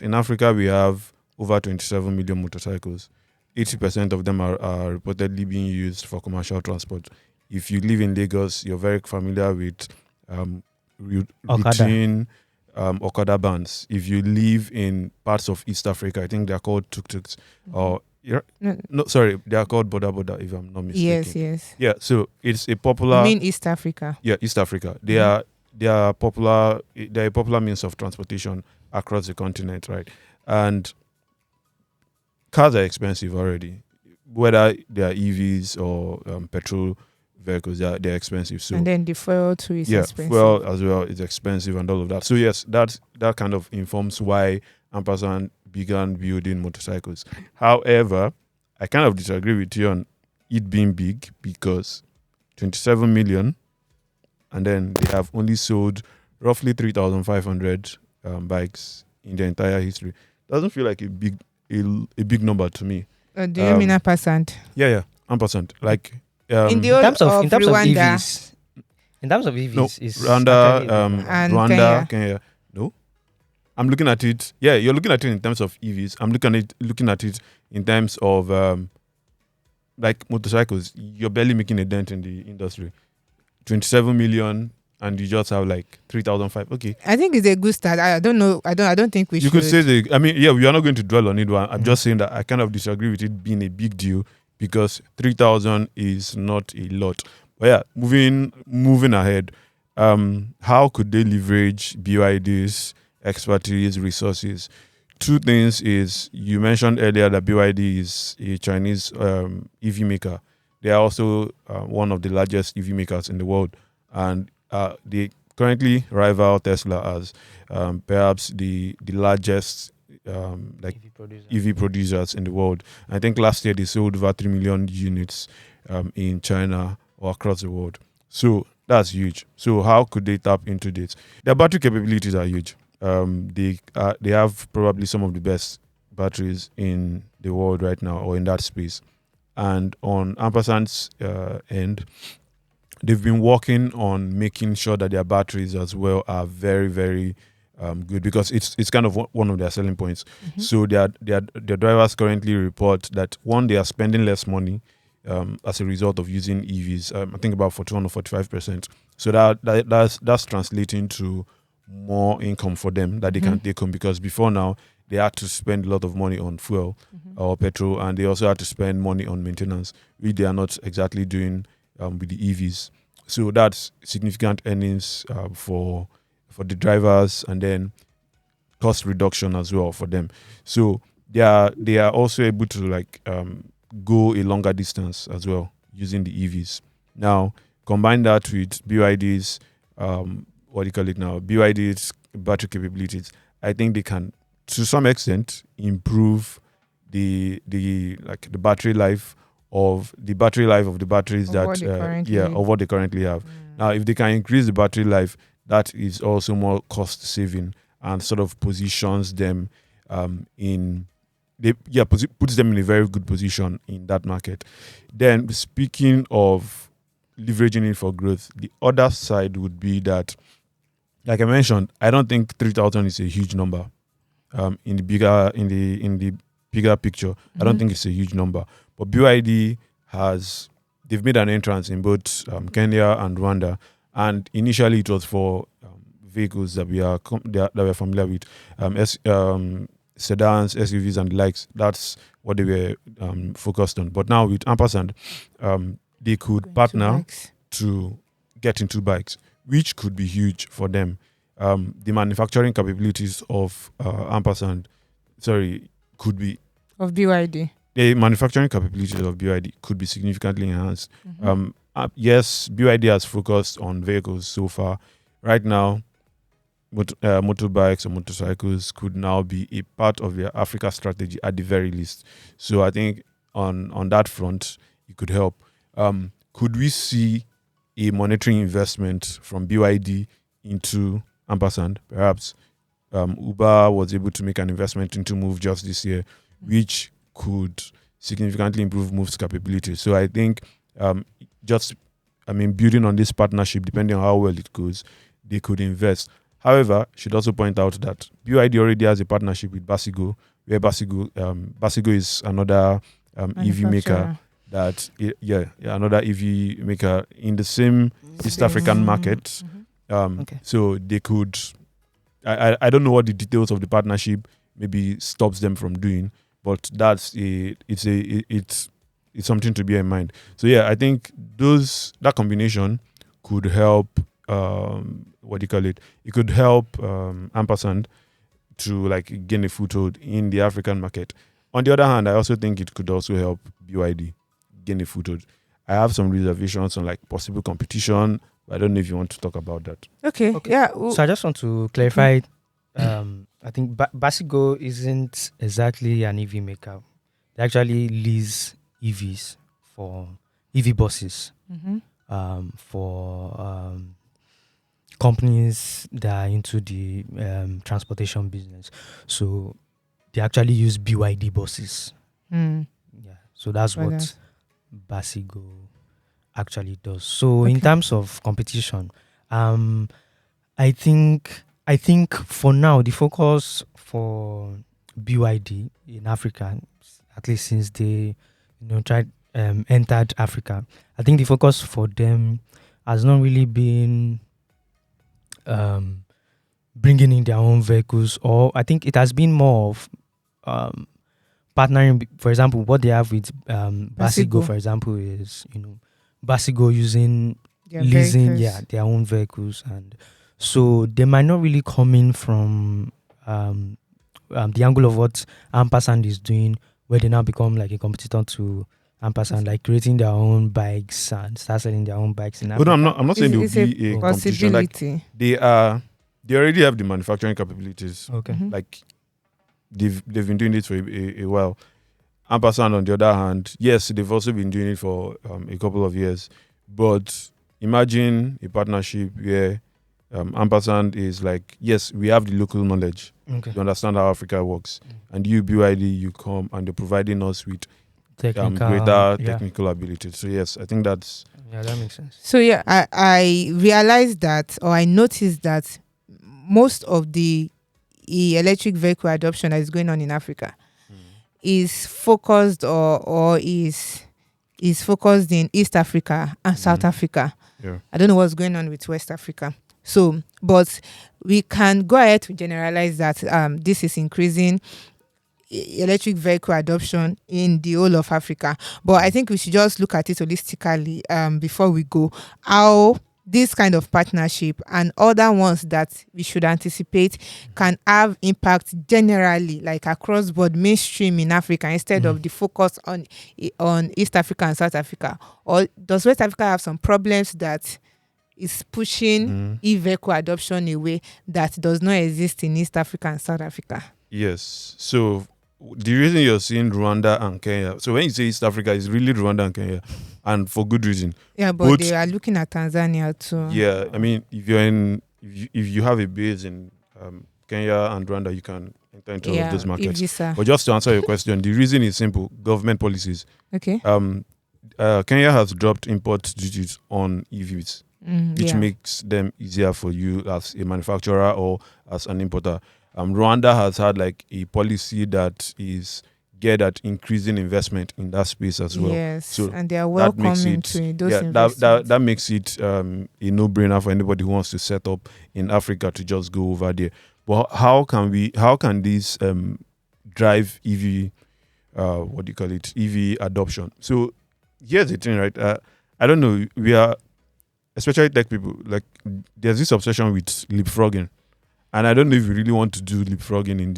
that in Africa we have over 27 million motorcycles. 80% of them are reportedly being used for commercial transport. If you live in Lagos, you're very familiar with routine Okada bands. If you live in parts of East Africa, I think they're called tuk-tuks. Or no, sorry, they are called boda, if I'm not mistaken. Yes. Yeah, so it's a popular... You mean East Africa? Yeah, East Africa. They are popular. They're a popular means of transportation across the continent, right? And cars are expensive already, whether they are EVs or petrol vehicles. They're expensive. So and then the fuel too is expensive. Fuel as well is expensive and all of that. So yes, that kind of informs why Ampersand began building motorcycles. However, I kind of disagree with you on it being big, because 27 million, and then they have only sold roughly 3,500 bikes in their entire history. Doesn't feel like a big number to me. Do you mean Ampersand? Yeah, Ampersand. Like in terms of Rwanda, EVs. In terms of EVs, no, is Rwanda, Kenya. No, I'm looking at it. Yeah, you're looking at it in terms of EVs. I'm looking at it in terms of like motorcycles. You're barely making a dent in the industry. 27 million, and you just have like 3,500. Okay, I think it's a good start. I don't know. I don't think we should. You could say we are not going to dwell on it. I'm just saying that I kind of disagree with it being a big deal, because 3,000 is not a lot. But yeah, moving ahead, how could they leverage BYD's expertise, resources? Two things is, you mentioned earlier that BYD is a Chinese EV maker. They are also one of the largest EV makers in the world, and they currently rival Tesla as perhaps the largest EV producers in the world. I think last year they sold over 3 million units in China or across the world. So that's huge. So how could they tap into this? Their battery capabilities are huge. They have probably some of the best batteries in the world right now, or in that space. And on Ampersand's end, they've been working on making sure that their batteries as well are very, very good, because it's kind of one of their selling points. Mm-hmm. So their drivers currently report that, one, they are spending less money as a result of using EVs. I think about 41 or 45%. So that's translating to more income for them that they can take home, because before now they had to spend a lot of money on fuel or petrol, and they also had to spend money on maintenance, which they are not exactly doing with the EVs. So that's significant earnings for the drivers, and then cost reduction as well for them. So they are also able to go a longer distance as well using the EVs. Now combine that with BYD's BYD's battery capabilities. I think they can, to some extent, improve the battery life of the batteries of what they currently have. Now, if they can increase the battery life, that is also more cost saving, and sort of positions them puts them in a very good position in that market. Then, speaking of leveraging it for growth, the other side would be that, like I mentioned, I don't think 3,000 is a huge number. In the bigger picture, I don't think it's a huge number. But BYD they've made an entrance in both Kenya and Rwanda, and initially it was for vehicles that we're familiar with, sedans, SUVs, and the likes. That's what they were focused on. But now with Ampersand, they could partner to get into bikes, which could be huge for them. The manufacturing capabilities of Ampersand, could be... Of BYD. The manufacturing capabilities of BYD could be significantly enhanced. Yes, BYD has focused on vehicles so far. Right now, motorbikes or motorcycles could now be a part of their Africa strategy at the very least. So I think on that front, it could help. Could we see a monetary investment from BYD into Ampersand? Perhaps Uber was able to make an investment into Move just this year, which could significantly improve Move's capabilities. So I think building on this partnership, depending on how well it goes, they could invest. However, should also point out that BYD already has a partnership with Basigo, where Basigo is another EV maker another EV maker in the same East African market. So they could. I don't know what the details of the partnership maybe stops them from doing, but it's something to bear in mind. So yeah, I think that combination could help. It could help Ampersand to like gain a foothold in the African market. On the other hand, I also think it could also help BYD gain a foothold. I have some reservations on like possible competition. I don't know if you want to talk about that. Okay. Yeah. So I just want to clarify. I think Basigo isn't exactly an EV maker. They actually lease EVs for EV buses for companies that are into the transportation business. So they actually use BYD buses. Yeah. So that's what Basigo actually does. So in terms of competition, I think for now the focus for BYD in Africa, at least since they entered Africa, I think the focus for them has not really been bringing in their own vehicles, or I think it has been more of partnering. For example, what they have with Basigo, for example, is Basigo using leasing their own vehicles, and so they might not really come in from the angle of what Ampersand is doing, where they now become like a competitor to Ampersand, like creating their own bikes and start selling their own bikes in Africa. No, I'm not saying there will be a competition. Like, they already have the manufacturing capabilities. Okay. Like they've been doing it for a while. Ampersand, on the other hand, yes, they've also been doing it for a couple of years. But imagine a partnership where Ampersand is like, yes, we have the local knowledge. Okay. You understand how Africa works. And you, BYD, you come and they're providing us with greater technical ability. So yes, I think that makes sense. So yeah, I realized that, or I noticed that most of the electric vehicle adoption that is going on in Africa is focused or is focused in East Africa and South Africa. Yeah. I don't know what's going on with West Africa. So, but we can go ahead to generalize that this is increasing electric vehicle adoption in the whole of Africa. But I think we should just look at it holistically before we go. How this kind of partnership and other ones that we should anticipate can have impact generally, like across board mainstream in Africa, instead of the focus on East Africa and South Africa. Or does West Africa have some problems that is pushing e-vehicle adoption away that does not exist in East Africa and South Africa? Yes. So the reason you're seeing Rwanda and Kenya, so when you say East Africa, it's really Rwanda and Kenya, and for good reason. Yeah, but they are looking at Tanzania too. Yeah, I mean, if you have a base in Kenya and Rwanda, you can enter into all of those markets. But just to answer your question, the reason is simple: government policies. Okay. Kenya has dropped import duties on EVs, which makes them easier for you as a manufacturer or as an importer. Rwanda has had like a policy that is geared at increasing investment in that space as well. Yes, so and they are welcoming to those investments. That makes it a no-brainer for anybody who wants to set up in Africa to just go over there. But how can this drive EV EV adoption? So here's the thing, right? I don't know, we are, especially tech people, like there's this obsession with leapfrogging. And I don't know if you really want to do leapfrogging in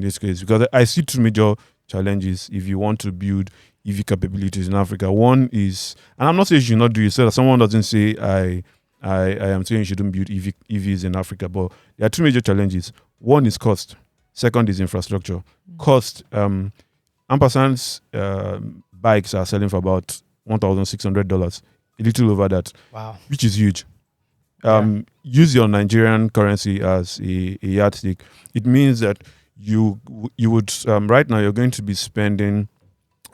this case, because I see two major challenges if you want to build EV capabilities in Africa. One is, and I'm not saying you should not do it, so that someone doesn't say I am saying you shouldn't build EVs in Africa, but there are two major challenges. One is cost. Second is infrastructure. Cost. Ampersand's bikes are selling for about $1,600, a little over that. Wow, which is huge. Use your Nigerian currency as a yardstick. It means that you would right now you're going to be spending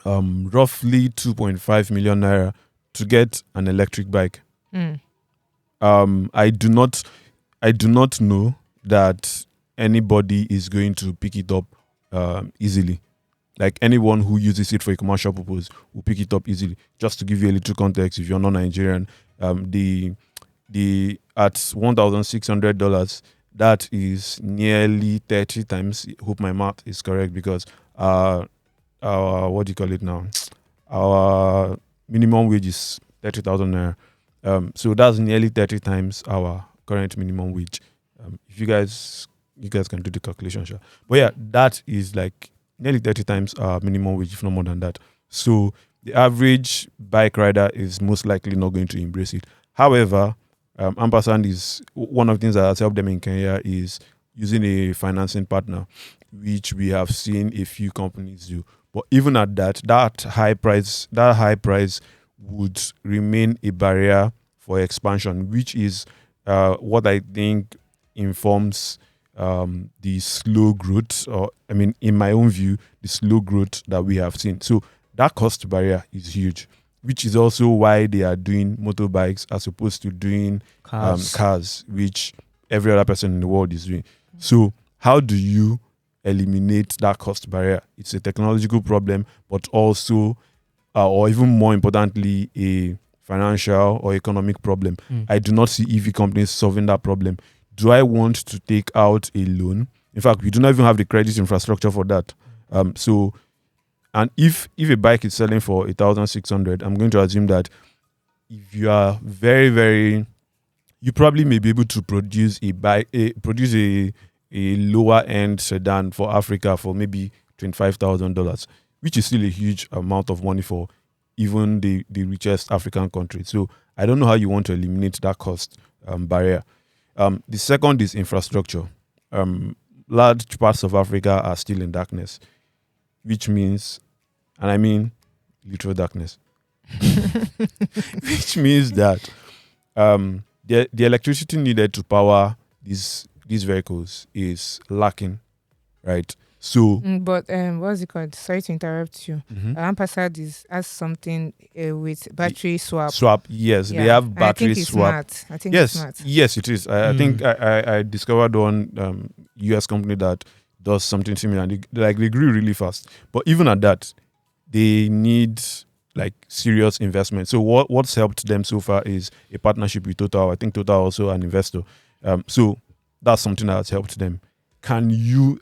roughly 2.5 million naira to get an electric bike. I do not know that anybody is going to pick it up easily. Like anyone who uses it for a commercial purpose will pick it up easily. Just to give you a little context, if you're not Nigerian, the at $1,600, that is nearly 30 times. Hope my math is correct, because our what do you call it now? Our minimum wage is 30,000 naira. So that's nearly 30 times our current minimum wage. If you guys can do the calculation, sure. But yeah, that is like nearly 30 times our minimum wage, if not more than that. So the average bike rider is most likely not going to embrace it. However, Ampersand is one of the things that has helped them in Kenya is using a financing partner, which we have seen a few companies do. But even at that high price would remain a barrier for expansion, which is what I think informs the slow growth, or I mean, in my own view, the slow growth that we have seen. So that cost barrier is huge, which is also why they are doing motorbikes as opposed to doing cars, which every other person in the world is doing. So how do you eliminate that cost barrier? It's a technological problem, but also, or even more importantly, a financial or economic problem. I do not see EV companies solving that problem. Do I want to take out a loan? In fact, we do not even have the credit infrastructure for that. And if a bike is selling for 1,600, I'm going to assume that if you are very, very, you probably may be able to produce a lower end sedan for Africa for maybe $25,000, which is still a huge amount of money for even the richest African country. So I don't know how you want to eliminate that cost barrier. The second is infrastructure. Large parts of Africa are still in darkness, which means, and I mean literal darkness, which means that the electricity needed to power these vehicles is lacking, right? So, but what's it called? Sorry to interrupt you. Ampersand has something with battery swap. Yes, Yeah. they have And battery I think it's swap. smart. I think it's smart. Yes, it is. I think I discovered one US company that does something similar. They grew really fast, but even at that, they need like serious investment. So what's helped them so far is a partnership with Total. I think Total also an investor. So that's something that has helped them. Can you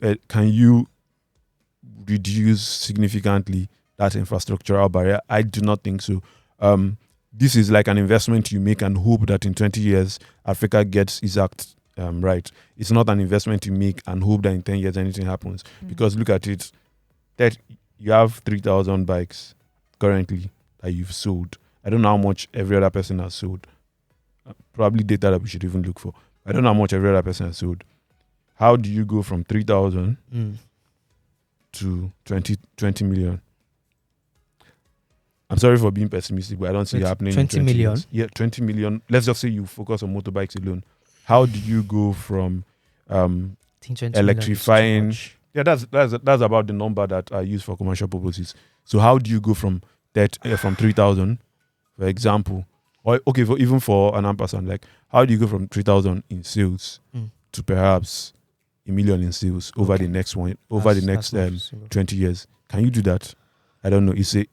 reduce significantly that infrastructural barrier? I do not think so. This is like an investment you make and hope that in 20 years Africa gets its act right. It's not an investment you make and hope that in 10 years anything happens. Because look at it, that you have 3,000 bikes currently that you've sold. I don't know how much every other person has sold. Probably data that we should even look for. I don't know how much every other person has sold. How do you go from 3,000 to 20 million? I'm sorry for being pessimistic, but I don't see it happening. 20 in 20 million? years. Yeah, 20 million. Let's just say you focus on motorbikes alone. How do you go from electrifying? Yeah, that's about the number that I use for commercial purposes. So how do you go from that from 3,000, for example, or okay, for an Ampersand, like how do you go from 3,000 in sales to perhaps $1 million in sales over the next 20 years? Can you do that? I don't know. It's a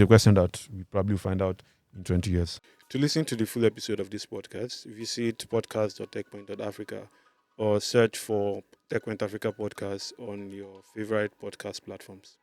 question that we probably will find out in 20 years. To listen to the full episode of this podcast, visit podcast.techpoint.africa or search for Techpoint Africa Podcast on your favorite podcast platforms.